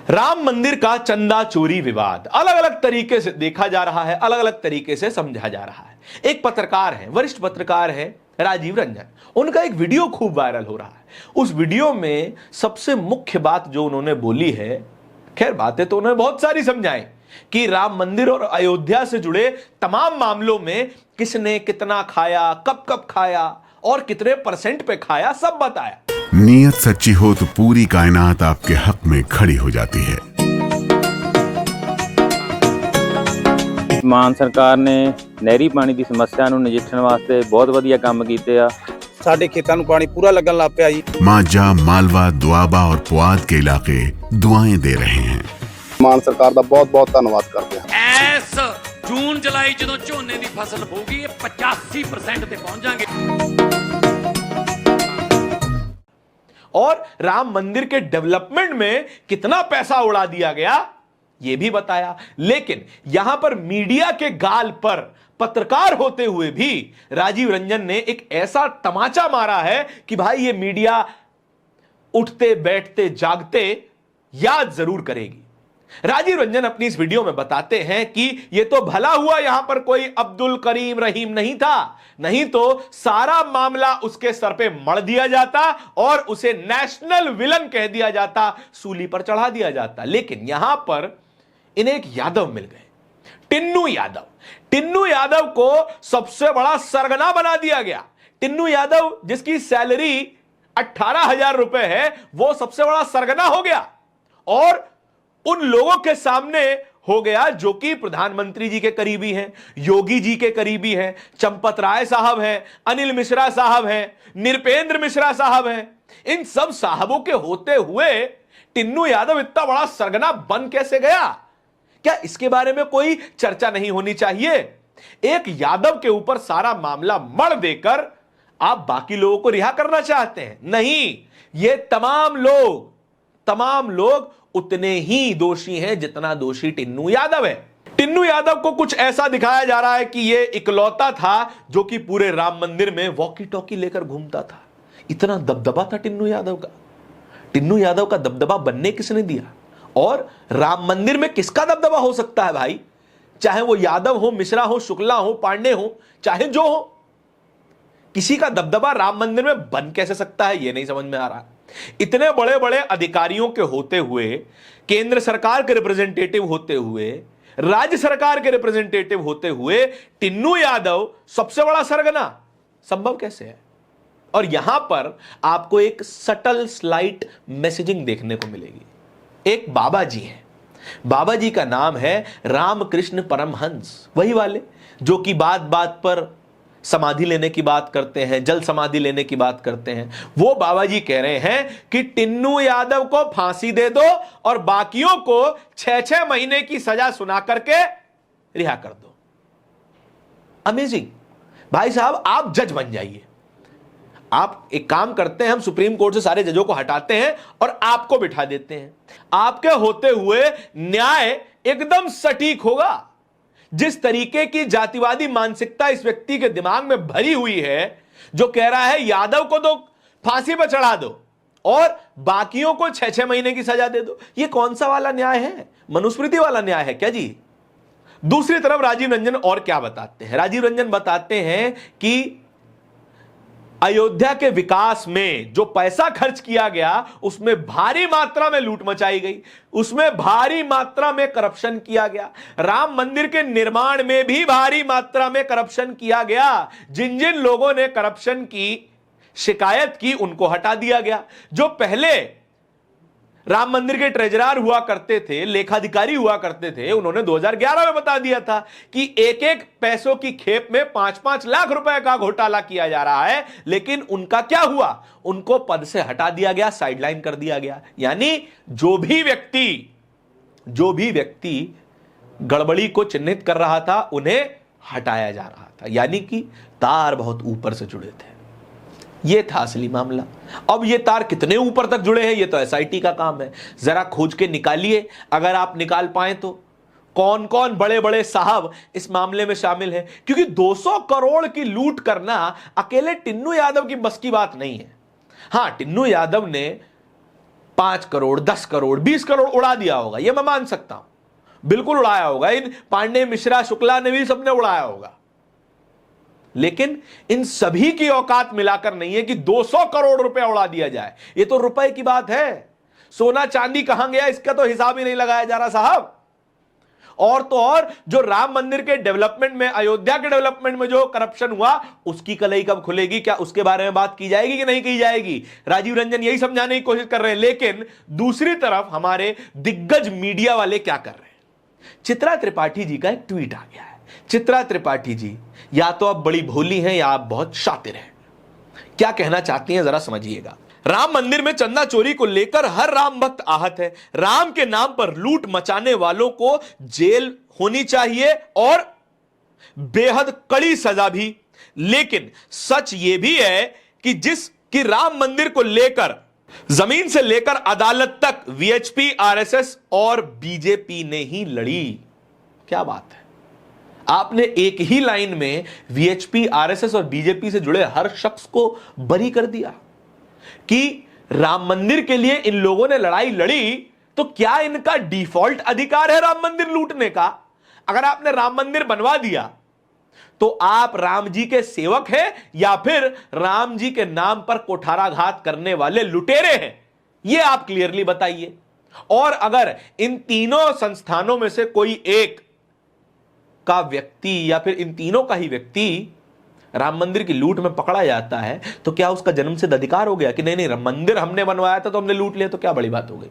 राम मंदिर का चंदा चोरी विवाद अलग अलग तरीके से देखा जा रहा है, अलग अलग तरीके से समझा जा रहा है। एक पत्रकार है, वरिष्ठ पत्रकार है राजीव रंजन, उनका एक वीडियो खूब वायरल हो रहा है। उस वीडियो में सबसे मुख्य बात जो उन्होंने बोली है, खैर बातें तो उन्होंने बहुत सारी समझाई कि राम मंदिर और अयोध्या से जुड़े तमाम मामलों में किसने कितना खाया, कब कब खाया और कितने % पे खाया, सब बताया। नीयत सच्ची हो तो पूरी कायनात आपके हक में खड़ी हो जाती है। ਮਾਨ ਸਰਕਾਰ ਨੇ ਨਹਿਰੀ ਪਾਣੀ ਦੀ ਸਮੱਸਿਆ ਨੂੰ ਨਜਿੱਠਣ ਵਾਸਤੇ ਬਹੁਤ ਵਧੀਆ ਕੰਮ ਕੀਤੇ ਆ। ਸਾਡੇ ਖੇਤਾਂ ਨੂੰ ਪਾਣੀ ਪੂਰਾ ਲੱਗਣ ਲੱਗ ਪਿਆ ਜੀ। मांझा, मालवा, दुआबा और पुआध के इलाके दुआएं दे रहे हैं। ਮਾਨ ਸਰਕਾਰ ਦਾ ਬਹੁਤ-ਬਹੁਤ ਧੰਨਵਾਦ ਕਰਦੇ ਹਾਂ। ਇਸ ਜੂਨ ਜੁਲਾਈ ਜਦੋਂ ਝੋਨੇ ਦੀ ਫਸਲ ਹੋਊਗੀ ਇਹ 85% ਤੇ ਪਹੁੰਚ ਜਾਾਂਗੇ। और राम मंदिर के डेवलपमेंट में कितना पैसा उड़ा दिया गया यह भी बताया। लेकिन यहां पर मीडिया के गाल पर पत्रकार होते हुए भी राजीव रंजन ने एक ऐसा तमाचा मारा है कि भाई ये मीडिया उठते बैठते जागते याद जरूर करेगी। राजीव रंजन अपनी इस वीडियो में बताते हैं कि यह तो भला हुआ यहां पर कोई अब्दुल करीम रहीम नहीं था, नहीं तो सारा मामला उसके सर पे मढ़ दिया जाता और उसे नेशनल विलन कह दिया जाता, सूली पर चढ़ा दिया जाता। लेकिन यहां पर इन्हें एक यादव मिल गए, टिन्नू यादव। टिन्नू यादव को सबसे बड़ा सरगना बना दिया गया। टिन्नू यादव जिसकी सैलरी 18,000 रुपए है, वो सबसे बड़ा सरगना हो गया और उन लोगों के सामने हो गया जो कि प्रधानमंत्री जी के करीबी हैं, योगी जी के करीबी हैं, चंपत राय साहब हैं, अनिल मिश्रा साहब हैं, निरपेंद्र मिश्रा साहब हैं। इन सब साहबों के होते हुए टिन्नू यादव इतना बड़ा सरगना बन कैसे गया? क्या इसके बारे में कोई चर्चा नहीं होनी चाहिए? एक यादव के ऊपर सारा मामला मढ़ देकर आप बाकी लोगों को रिहा करना चाहते हैं? नहीं, ये तमाम लोग उतने ही दोषी हैं जितना दोषी टिन्नू यादव है। टिन्नू यादव को कुछ ऐसा दिखाया जा रहा है कि यह इकलौता था जो कि पूरे राम मंदिर में वॉकी टॉकी लेकर घूमता था। इतना दबदबा था टिन्नू यादव का। टिन्नू यादव का दबदबा बनने किसने दिया? और राम मंदिर में किसका दबदबा हो सकता है भाई? चाहे वो यादव हो, मिश्रा हो, शुक्ला हो, पांडे हो, चाहे जो हो, किसी का दबदबा राम मंदिर में बन कैसे सकता है? यह नहीं समझ में आ रहा। इतने बड़े बड़े अधिकारियों के होते हुए, केंद्र सरकार के रिप्रेजेंटेटिव होते हुए, राज्य सरकार के रिप्रेजेंटेटिव होते हुए टिन्नू यादव सबसे बड़ा सरगना संभव कैसे है? और यहां पर आपको एक सटल स्लाइट मैसेजिंग देखने को मिलेगी। एक बाबा जी हैं, बाबा जी का नाम है रामकृष्ण परमहंस, वही वाले जो कि बात बात पर समाधि लेने की बात करते हैं, जल समाधि लेने की बात करते हैं। वो बाबा जी कह रहे हैं कि टिन्नू यादव को फांसी दे दो और बाकियों को 6-6 महीने की सजा सुना करके रिहा कर दो। अमेजिंग। भाई साहब, आप जज बन जाइए। आप एक काम करते हैं, हम सुप्रीम कोर्ट से सारे जजों को हटाते हैं और आपको बिठा देते हैं। आपके होते हुए न्याय एकदम सटीक होगा। जिस तरीके की जातिवादी मानसिकता इस व्यक्ति के दिमाग में भरी हुई है, जो कह रहा है यादव को तो फांसी पर चढ़ा दो और बाकियों को 6-6 महीने की सजा दे दो, ये कौन सा वाला न्याय है? मनुस्मृति वाला न्याय है क्या जी? दूसरी तरफ राजीव रंजन और क्या बताते हैं? राजीव रंजन बताते हैं कि अयोध्या के विकास में जो पैसा खर्च किया गया उसमें भारी मात्रा में लूट मचाई गई, उसमें भारी मात्रा में करप्शन किया गया। राम मंदिर के निर्माण में भी भारी मात्रा में करप्शन किया गया। जिन जिन लोगों ने करप्शन की शिकायत की उनको हटा दिया गया। जो पहले राम मंदिर के ट्रेजरर हुआ करते थे, लेखाधिकारी हुआ करते थे, उन्होंने 2011 में बता दिया था कि एक एक पैसों की खेप में 5-5 लाख रुपए का घोटाला किया जा रहा है। लेकिन उनका क्या हुआ? उनको पद से हटा दिया गया, साइडलाइन कर दिया गया। यानी जो भी व्यक्ति गड़बड़ी को चिन्हित कर रहा था उन्हें हटाया जा रहा था। यानी कि तार बहुत ऊपर से जुड़े थे। यह था असली मामला। अब ये तार कितने ऊपर तक जुड़े हैं, ये तो एसआईटी का काम है। जरा खोज के निकालिए, अगर आप निकाल पाए तो, कौन कौन बड़े बड़े साहब इस मामले में शामिल हैं। क्योंकि 200 करोड़ की लूट करना अकेले टिन्नू यादव की बस की बात नहीं है। हां, टिन्नू यादव ने 5 करोड़ 10 करोड़ 20 करोड़ उड़ा दिया होगा, यह मैं मान सकता हूं, बिल्कुल उड़ाया होगा। इन पांडे मिश्रा शुक्ला ने भी सबने उड़ाया होगा, लेकिन इन सभी की औकात मिलाकर नहीं है कि 200 करोड़ रुपया उड़ा दिया जाए। यह तो रुपए की बात है, सोना चांदी कहां गया इसका तो हिसाब ही नहीं लगाया जा रहा साहब। और तो और जो राम मंदिर के डेवलपमेंट में, अयोध्या के डेवलपमेंट में जो करप्शन हुआ, उसकी कलई कब खुलेगी? क्या उसके बारे में बात की जाएगी कि नहीं की जाएगी? राजीव रंजन यही समझाने की कोशिश कर रहे हैं, लेकिन दूसरी तरफ हमारे दिग्गज मीडिया वाले क्या कर रहे हैं? चित्रा त्रिपाठी जी का एक ट्वीट आ गया है। चित्रा त्रिपाठी जी या तो आप बड़ी भोली हैं या आप बहुत शातिर हैं। क्या कहना चाहती हैं जरा समझिएगा। राम मंदिर में चंदा चोरी को लेकर हर राम भक्त आहत है। राम के नाम पर लूट मचाने वालों को जेल होनी चाहिए और बेहद कड़ी सजा भी। लेकिन सच यह भी है कि राम मंदिर को लेकर जमीन से लेकर अदालत तक वीएचपी, आरएसएस और बीजेपी ने ही लड़ी। क्या बात है, आपने एक ही लाइन में वीएचपी, आरएसएस और बीजेपी से जुड़े हर शख्स को बरी कर दिया कि राम मंदिर के लिए इन लोगों ने लड़ाई लड़ी, तो क्या इनका डिफॉल्ट अधिकार है राम मंदिर लूटने का? अगर आपने राम मंदिर बनवा दिया तो आप राम जी के सेवक हैं या फिर राम जी के नाम पर कोठाराघात करने वाले लुटेरे हैं? यह आप क्लियरली बताइए। और अगर इन तीनों संस्थानों में से कोई एक का व्यक्ति या फिर इन तीनों का ही व्यक्ति राम मंदिर की लूट में पकड़ा जाता है, तो क्या उसका जन्मसिद्ध अधिकार हो गया कि नहीं राम मंदिर हमने बनवाया था तो हमने लूट लिया, तो क्या बड़ी बात हो गई?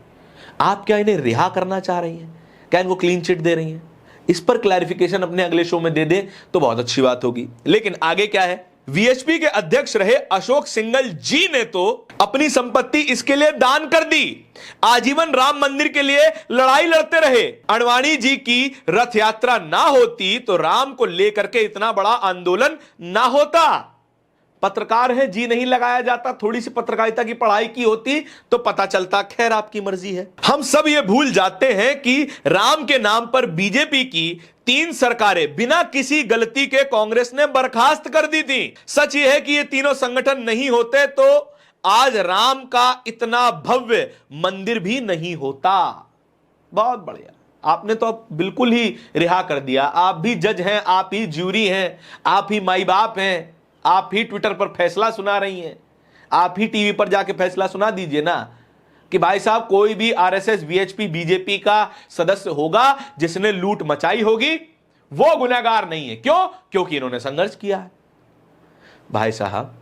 आप क्या इन्हें रिहा करना चाह रही हैं? क्या इनको क्लीन चिट दे रही हैं? इस पर क्लैरिफिकेशन अपने अगले शो में दे दे तो बहुत अच्छी बात होगी। लेकिन आगे क्या है? वीएचपी के अध्यक्ष रहे अशोक सिंघल जी ने तो अपनी संपत्ति इसके लिए दान कर दी। आजीवन राम मंदिर के लिए लड़ाई लड़ते रहे। अडवाणी जी की रथ यात्रा ना होती तो राम को लेकर के इतना बड़ा आंदोलन ना होता। पत्रकार है जी, नहीं लगाया जाता। थोड़ी सी पत्रकारिता की पढ़ाई की होती तो पता चलता। खैर, आपकी मर्जी है। हम सब ये भूल जाते हैं कि राम के नाम पर बीजेपी की 3 सरकारें बिना किसी गलती के कांग्रेस ने बर्खास्त कर दी थी। सच ये है कि ये तीनों संगठन नहीं होते तो आज राम का इतना भव्य मंदिर भी नहीं होता। बहुत बढ़िया, आपने तो अब बिल्कुल ही रिहा कर दिया। आप भी जज हैं, आप ही ज्यूरी हैं, आप ही माई बाप हैं, आप ही ट्विटर पर फैसला सुना रही हैं, आप ही टीवी पर जाके फैसला सुना दीजिए ना कि भाई साहब कोई भी आरएसएस, वीएचपी, बीजेपी का सदस्य होगा जिसने लूट मचाई होगी वो गुनहगार नहीं है। क्यों? क्योंकि इन्होंने संघर्ष किया है। भाई साहब,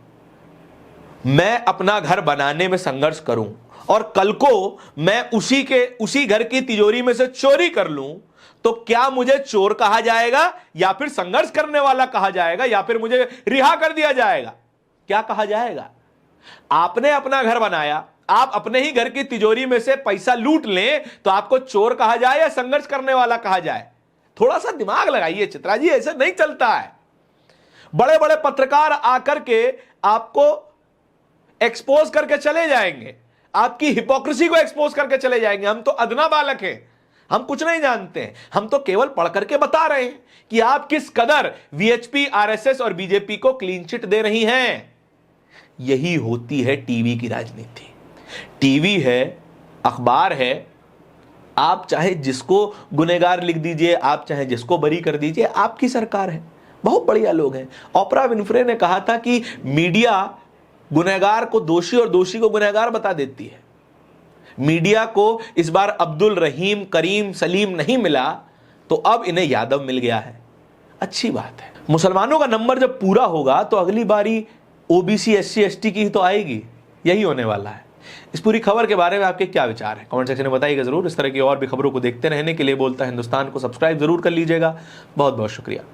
मैं अपना घर बनाने में संघर्ष करूं और कल को मैं उसी घर की तिजोरी में से चोरी कर लूं तो क्या मुझे चोर कहा जाएगा या फिर संघर्ष करने वाला कहा जाएगा या फिर मुझे रिहा कर दिया जाएगा? क्या कहा जाएगा? आपने अपना घर बनाया, आप अपने ही घर की तिजोरी में से पैसा लूट लें तो आपको चोर कहा जाए या संघर्ष करने वाला कहा जाए? थोड़ा सा दिमाग लगाइए चित्रा जी, ऐसे नहीं चलता है। बड़े बड़े पत्रकार आकर के आपको एक्सपोज करके चले जाएंगे, आपकी हिपोक्रेसी को एक्सपोज करके चले जाएंगे। हम तो अदना बालक हैं, हम कुछ नहीं जानते हैं, हम तो केवल पढ़ करके बता रहे हैं कि आप किस कदर वीएचपी, आरएसएस और बीजेपी को क्लीन चिट दे रही हैं। यही होती है टीवी की राजनीति। टीवी है, अखबार है, आप चाहे जिसको गुनहगार लिख दीजिए, आप चाहे जिसको बरी कर दीजिए, आपकी सरकार है। बहुत बढ़िया लोग हैं। ओपरा विनफ्रे ने कहा था कि मीडिया गुनहगार को दोषी और दोषी को गुनहगार बता देती है। मीडिया को इस बार अब्दुल रहीम, करीम, सलीम नहीं मिला तो अब इन्हें यादव मिल गया है। अच्छी बात है। मुसलमानों का नंबर जब पूरा होगा तो अगली बारी ओबीसी, एससी, एसटी की तो आएगी। यही होने वाला है। इस पूरी खबर के बारे में आपके क्या विचार है कमेंट सेक्शन में बताइएगा जरूर। इस तरह की और भी खबरों को देखते रहने के लिए बोलता हिंदुस्तान को सब्सक्राइब जरूर कर लीजिएगा। बहुत बहुत शुक्रिया।